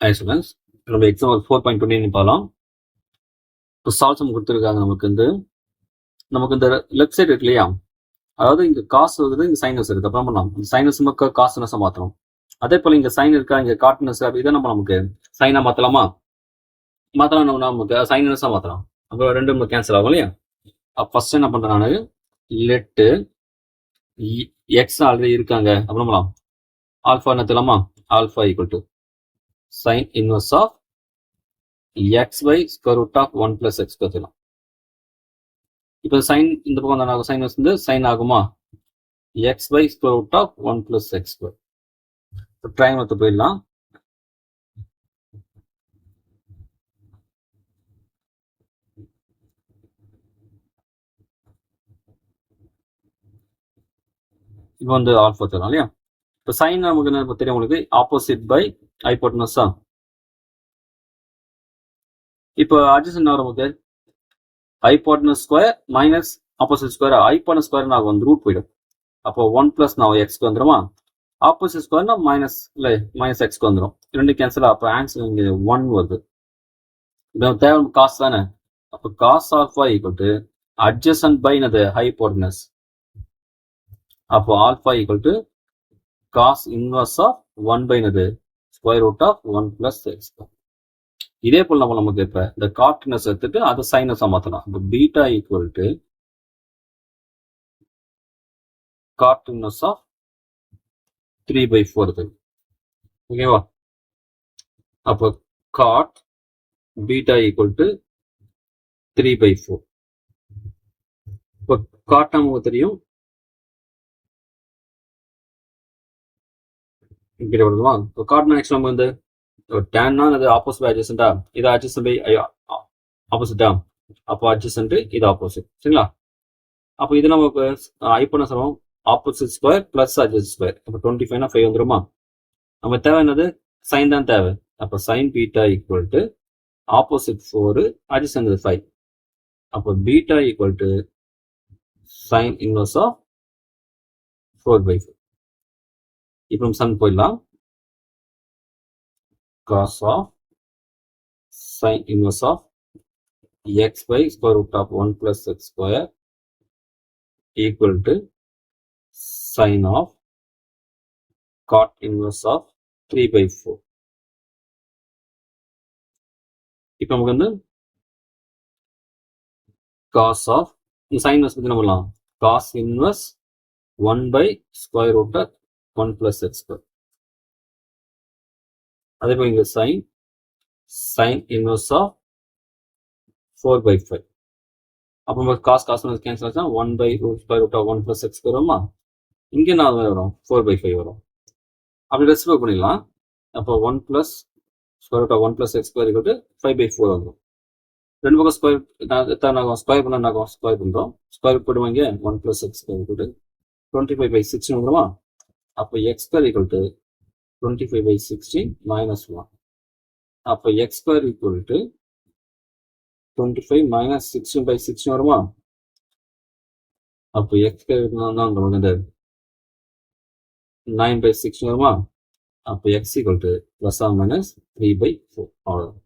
Hi students, நம்ம example 4.20 பார்க்கலாம். இப்போ சால்வ் சம் கொடுத்துருக்காங்க. நமக்கு இந்த லெஃப்ட் சைடு இருக்கு இல்லையா, அதாவது இங்க காசு வருது, இங்க சைனஸ் இருக்கு. அப்புறம் பண்ணலாம் இந்த சைனஸ் காசுனஸை மாற்றணும். அதே போல இங்க சைன் இருக்கா, இங்க காட்டுனஸ், இதை நம்ம நமக்கு சைனா மாற்றலாமா? மாற்றலாம். நமக்கு சைனஸாக மாற்றலாம். அப்புறம் ரெண்டு நம்ம கேன்சல் ஆகும் இல்லையா? ஃபர்ஸ்ட் என்ன பண்றேன் நான், லெட்டு எக்ஸ் ஆல்ரெடி இருக்காங்க. அப்புறம் பண்ணலாம் ஆல்ஃபா என்ன தெரியலாமா? Alpha equal to sine inverse of x by square root of 1 plus x பார்த்துக்கலாம். இப்போ சைன் இந்த பக்கம் தான் சைன் வந்து சைன் ஆகுமா? x by square root of 1 plus x square. இப்போ ட்ரையாங்கிள் எடுத்து போயிடலாம். இப்போ வந்து ஆல்ஃபா தரலாம் இல்லையா? இப்போ சைன் நமக்கு என்ன தெரியும் உங்களுக்கு, ஆப்போசிட் பை ஹைபோட்டனஸா. இப்போ அட்ஜசன்ட் வரும் நமக்கு hypotenuse square minus opposite square. Hypotenuse square நான் வந்து ரூட் போயிடும். அப்போ 1 பிளஸ் நான் எக்ஸ்க்கு வந்துடுமா? ஆப்போசிட் ஸ்கொயர்னா மைனஸ் இல்லை மைனஸ் எக்ஸ்க்கு வந்துடும். ரெண்டு கேன்சல். அப்போ ஆன்சர் இங்கே 1 வருது. இப்போ தேவை காசு தானே. அப்போ cos alpha equal to adjacent by என்னது ஹைபோட்டனஸ். அப்போ alpha equal to cos inverse of 1 by என்னது square root of 1 plus x. இதே போல் நமக்கு இப்போ இந்த காட்னஸ் எடுத்துட்டு அதை சைனஸாக மாற்றலாம். இப்போ beta equal to cot inverse of 3/4 இருக்கு. ஓகேவா? அப்போ காட் பீட்டா ஈக்குவல் டு 3/4. இப்போ காட் நமக்கு தெரியும், இப்படி வருதுமா? இப்போ காட் நெக்ஸ்ட் நம்ம வந்து டேன்னா அது ஆப்போசிட் பை அட்ஜசன்டா, இது அட்ஜசன்ட் பை ஆப்போசிட்டா. அப்போ அட்ஜசன்ட் இது ஆப்போசிட். சரிங்களா? அப்போ இது நமக்கு ஐப்பண்ண சொல்லுவோம் opposite square plus adjacent square. அப்போ 25னா 5 வந்துருமா? நம்ம தேவை என்னது சைன் தான் தேவை. அப்போ sine beta equal to opposite 4 adjacent 5. அப்போ beta equal to sine inverse of 4/4. இப்போ நம்ம சன் போயிடலாம். cos of sin inverse of x by square root of 1 plus x square equal to sin of cot inverse of 3/4. இப்போ நமக்கு வந்து cos of sin inverse பத்தி நம்ம பண்ணலாம். cos inverse 1 by square root of 1 plus x square. அதே போல இங்க sin inverse of 4/5. அப்போ நம்ம cos கேன்சல் ஆச்சுன்னா 1 by square root of 1 plus x square வருமா? இங்கே நான் வரும் 4/5 வரும். அப்படி ரெசிபிள் பண்ணிடலாம். அப்போ 1 plus square root of 1 plus x square equal to 5/4 வந்துடும். ரெண்டு பக்கம் ஸ்கொயர் ஸ்கொயர் பண்ண ஸ்கொயர் பண்ணுறோம். ஸ்கொயர் போடுவாங்க 1 plus x square equal to 25/16 வந்துடுமா? அப்போ x square equal to 25/16 minus 1. அப்போ x square equal to 25 minus 16/16 வருமா? அப்போ x square தான் நமக்கு 9/16 வருமா? அப்போ x equal to plus or minus 3/4. அவ்வளோதான்.